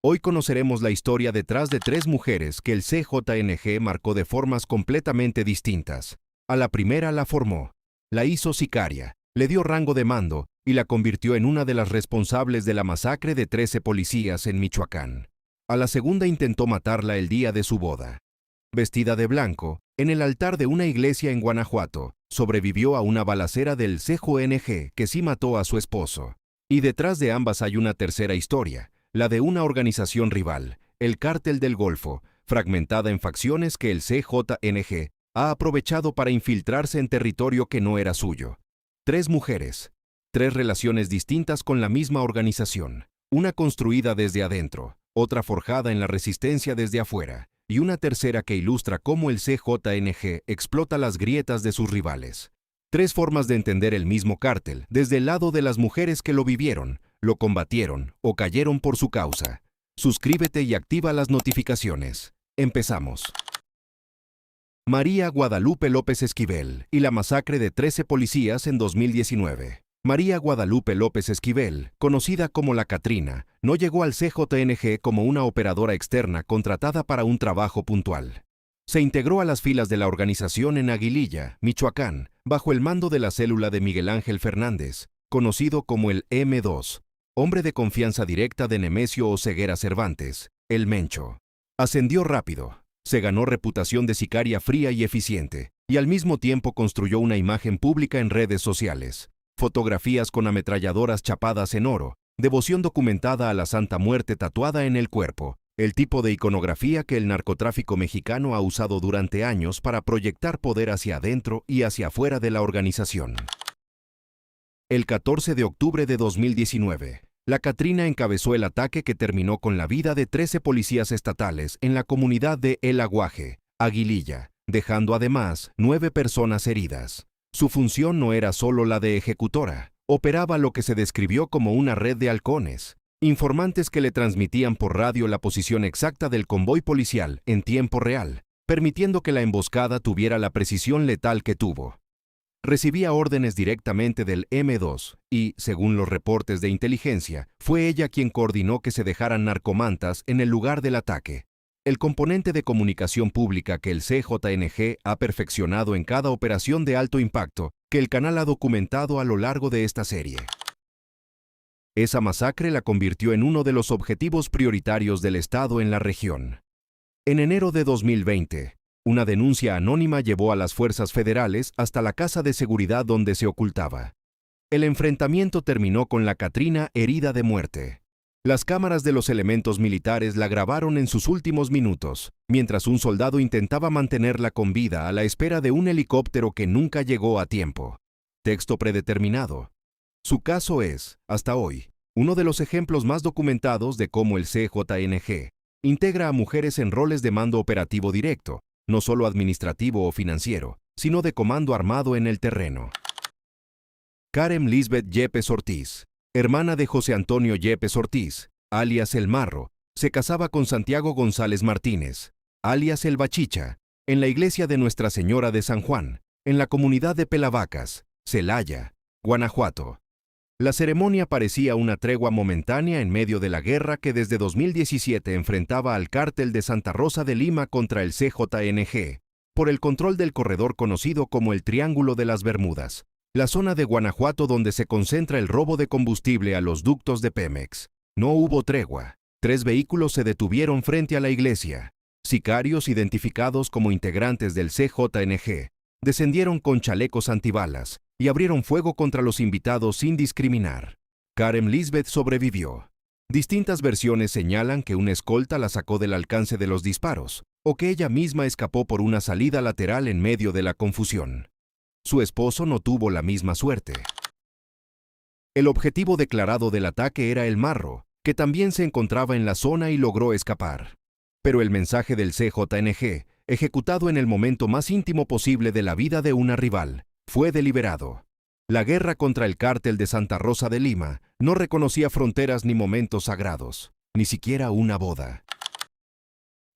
Hoy conoceremos la historia detrás de tres mujeres que el CJNG marcó de formas completamente distintas. A la primera la formó, la hizo sicaria, le dio rango de mando y la convirtió en una de las responsables de la masacre de 13 policías en Michoacán. A la segunda intentó matarla el día de su boda. Vestida de blanco, en el altar de una iglesia en Guanajuato, sobrevivió a una balacera del CJNG que sí mató a su esposo. Y detrás de ambas hay una tercera historia, la de una organización rival, el Cártel del Golfo, fragmentada en facciones que el CJNG ha aprovechado para infiltrarse en territorio que no era suyo. Tres mujeres, tres relaciones distintas con la misma organización, una construida desde adentro, otra forjada en la resistencia desde afuera, y una tercera que ilustra cómo el CJNG explota las grietas de sus rivales. Tres formas de entender el mismo cártel, desde el lado de las mujeres que lo vivieron, lo combatieron o cayeron por su causa. Suscríbete y activa las notificaciones. Empezamos. María Guadalupe López Esquivel y la masacre de 13 policías en 2019. María Guadalupe López Esquivel, conocida como La Catrina, no llegó al CJNG como una operadora externa contratada para un trabajo puntual. Se integró a las filas de la organización en Aguililla, Michoacán, bajo el mando de la célula de Miguel Ángel Fernández, conocido como el M2, hombre de confianza directa de Nemesio Oseguera Cervantes, el Mencho. Ascendió rápido, se ganó reputación de sicaria fría y eficiente, y al mismo tiempo construyó una imagen pública en redes sociales. Fotografías con ametralladoras chapadas en oro, devoción documentada a la Santa Muerte tatuada en el cuerpo, el tipo de iconografía que el narcotráfico mexicano ha usado durante años para proyectar poder hacia adentro y hacia afuera de la organización. El 14 de octubre de 2019, La Catrina encabezó el ataque que terminó con la vida de 13 policías estatales en la comunidad de El Aguaje, Aguililla, dejando además 9 personas heridas. Su función no era solo la de ejecutora, operaba lo que se describió como una red de halcones, informantes que le transmitían por radio la posición exacta del convoy policial en tiempo real, permitiendo que la emboscada tuviera la precisión letal que tuvo. Recibía órdenes directamente del M2 y, según los reportes de inteligencia, fue ella quien coordinó que se dejaran narcomantas en el lugar del ataque. El componente de comunicación pública que el CJNG ha perfeccionado en cada operación de alto impacto que el canal ha documentado a lo largo de esta serie. Esa masacre la convirtió en uno de los objetivos prioritarios del Estado en la región. En enero de 2020, una denuncia anónima llevó a las fuerzas federales hasta la casa de seguridad donde se ocultaba. El enfrentamiento terminó con La Catrina herida de muerte. Las cámaras de los elementos militares la grabaron en sus últimos minutos, mientras un soldado intentaba mantenerla con vida a la espera de un helicóptero que nunca llegó a tiempo. Texto predeterminado. Su caso es, hasta hoy, uno de los ejemplos más documentados de cómo el CJNG integra a mujeres en roles de mando operativo directo, no solo administrativo o financiero, sino de comando armado en el terreno. Karen Lisbeth Yepes Ortiz, hermana de José Antonio Yepes Ortiz, alias El Marro, se casaba con Santiago González Martínez, alias El Bachicha, en la iglesia de Nuestra Señora de San Juan, en la comunidad de Pelavacas, Celaya, Guanajuato. La ceremonia parecía una tregua momentánea en medio de la guerra que desde 2017 enfrentaba al Cártel de Santa Rosa de Lima contra el CJNG, por el control del corredor conocido como el Triángulo de las Bermudas, la zona de Guanajuato donde se concentra el robo de combustible a los ductos de Pemex. No hubo tregua. 3 vehículos se detuvieron frente a la iglesia. Sicarios identificados como integrantes del CJNG descendieron con chalecos antibalas y abrieron fuego contra los invitados sin discriminar. Karen Lisbeth sobrevivió. Distintas versiones señalan que una escolta la sacó del alcance de los disparos, o que ella misma escapó por una salida lateral en medio de la confusión. Su esposo no tuvo la misma suerte. El objetivo declarado del ataque era El Marro, que también se encontraba en la zona y logró escapar. Pero el mensaje del CJNG, ejecutado en el momento más íntimo posible de la vida de una rival, fue deliberado. La guerra contra el Cártel de Santa Rosa de Lima no reconocía fronteras ni momentos sagrados, ni siquiera una boda.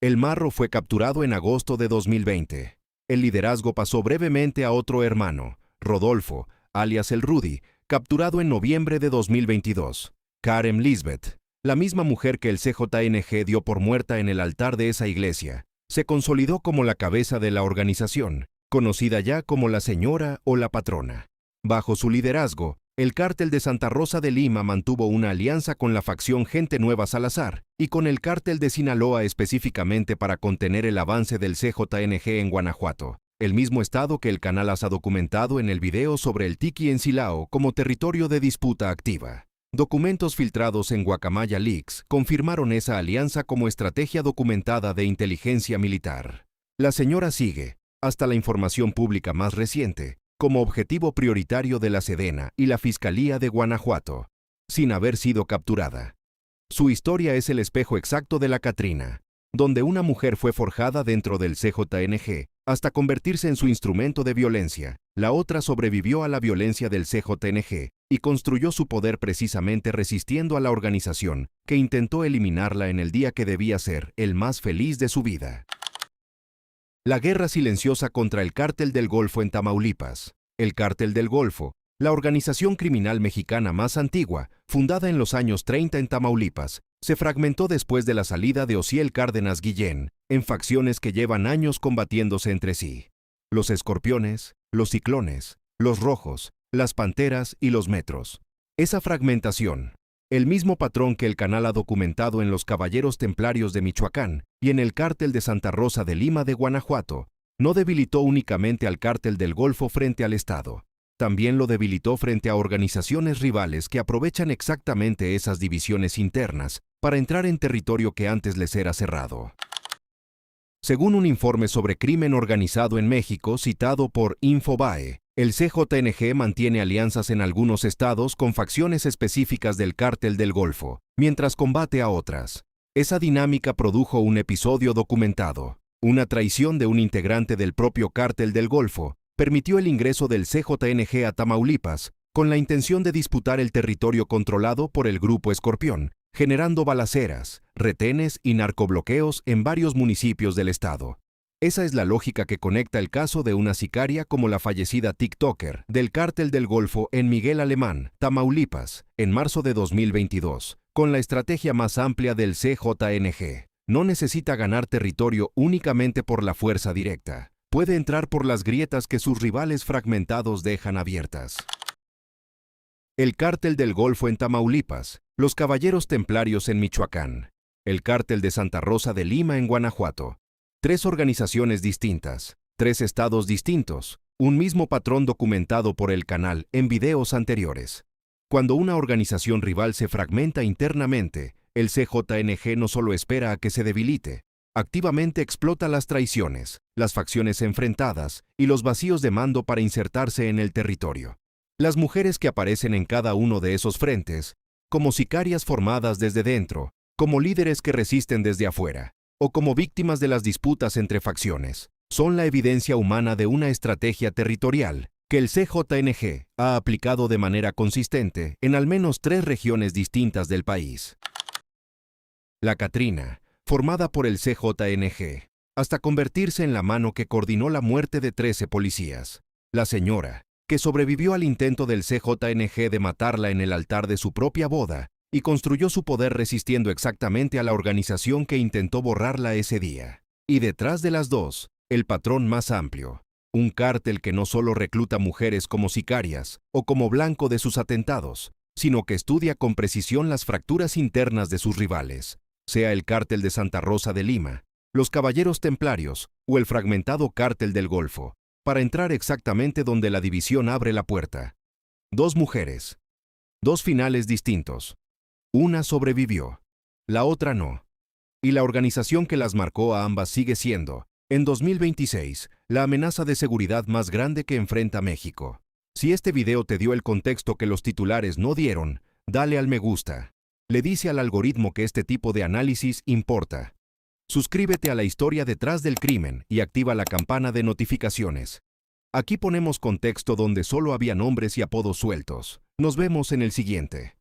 El Marro fue capturado en agosto de 2020. El liderazgo pasó brevemente a otro hermano, Rodolfo, alias el Rudy, capturado en noviembre de 2022. Karen Lisbeth, La misma mujer que el CJNG dio por muerta en el altar de esa iglesia, se consolidó como la cabeza de la organización, conocida ya como la señora o la patrona. Bajo su liderazgo, el Cártel de Santa Rosa de Lima mantuvo una alianza con la facción Gente Nueva Salazar y con el Cártel de Sinaloa específicamente para contener el avance del CJNG en Guanajuato, el mismo estado que el canal ha documentado en el video sobre el Tiki en Silao como territorio de disputa activa. Documentos filtrados en Guacamaya Leaks confirmaron esa alianza como estrategia documentada de inteligencia militar. La señora sigue, hasta la información pública más reciente, como objetivo prioritario de la Sedena y la Fiscalía de Guanajuato, sin haber sido capturada. Su historia es el espejo exacto de la Catrina, donde una mujer fue forjada dentro del CJNG hasta convertirse en su instrumento de violencia. La otra sobrevivió a la violencia del CJNG y construyó su poder precisamente resistiendo a la organización que intentó eliminarla en el día que debía ser el más feliz de su vida. La guerra silenciosa contra el Cártel del Golfo en Tamaulipas. El Cártel del Golfo, la organización criminal mexicana más antigua, fundada en los años 30 en Tamaulipas, se fragmentó después de la salida de Osiel Cárdenas Guillén, en facciones que llevan años combatiéndose entre sí. Los Escorpiones, los Ciclones, los Rojos, las Panteras y los Metros. Esa fragmentación, el mismo patrón que el canal ha documentado en los Caballeros Templarios de Michoacán y en el Cártel de Santa Rosa de Lima de Guanajuato, no debilitó únicamente al Cártel del Golfo frente al Estado. También lo debilitó frente a organizaciones rivales que aprovechan exactamente esas divisiones internas para entrar en territorio que antes les era cerrado. Según un informe sobre crimen organizado en México citado por Infobae, el CJNG mantiene alianzas en algunos estados con facciones específicas del Cártel del Golfo, mientras combate a otras. Esa dinámica produjo un episodio documentado. Una traición de un integrante del propio Cártel del Golfo permitió el ingreso del CJNG a Tamaulipas con la intención de disputar el territorio controlado por el Grupo Escorpión, generando balaceras, retenes y narcobloqueos en varios municipios del estado. Esa es la lógica que conecta el caso de una sicaria como la fallecida TikToker del Cártel del Golfo en Miguel Alemán, Tamaulipas, en marzo de 2022, con la estrategia más amplia del CJNG. No necesita ganar territorio únicamente por la fuerza directa. Puede entrar por las grietas que sus rivales fragmentados dejan abiertas. El Cártel del Golfo en Tamaulipas, los Caballeros Templarios en Michoacán, el Cártel de Santa Rosa de Lima en Guanajuato. 3 organizaciones distintas, 3 estados distintos, un mismo patrón documentado por el canal en videos anteriores. Cuando una organización rival se fragmenta internamente, el CJNG no solo espera a que se debilite, activamente explota las traiciones, las facciones enfrentadas y los vacíos de mando para insertarse en el territorio. Las mujeres que aparecen en cada uno de esos frentes, como sicarias formadas desde dentro, como líderes que resisten desde afuera, o como víctimas de las disputas entre facciones, son la evidencia humana de una estrategia territorial que el CJNG ha aplicado de manera consistente en al menos 3 regiones distintas del país. La Catrina, formada por el CJNG, hasta convertirse en la mano que coordinó la muerte de 13 policías. La señora, que sobrevivió al intento del CJNG de matarla en el altar de su propia boda, y construyó su poder resistiendo exactamente a la organización que intentó borrarla ese día. Y detrás de las dos, el patrón más amplio, un cártel que no solo recluta mujeres como sicarias o como blanco de sus atentados, sino que estudia con precisión las fracturas internas de sus rivales, sea el Cártel de Santa Rosa de Lima, los Caballeros Templarios o el fragmentado Cártel del Golfo, para entrar exactamente donde la división abre la puerta. 2 mujeres, 2 finales distintos. Una sobrevivió, la otra no. Y la organización que las marcó a ambas sigue siendo, en 2026, la amenaza de seguridad más grande que enfrenta México. Si este video te dio el contexto que los titulares no dieron, dale al me gusta. Le dice al algoritmo que este tipo de análisis importa. Suscríbete a La Historia Detrás del Crimen y activa la campana de notificaciones. Aquí ponemos contexto donde solo había nombres y apodos sueltos. Nos vemos en el siguiente.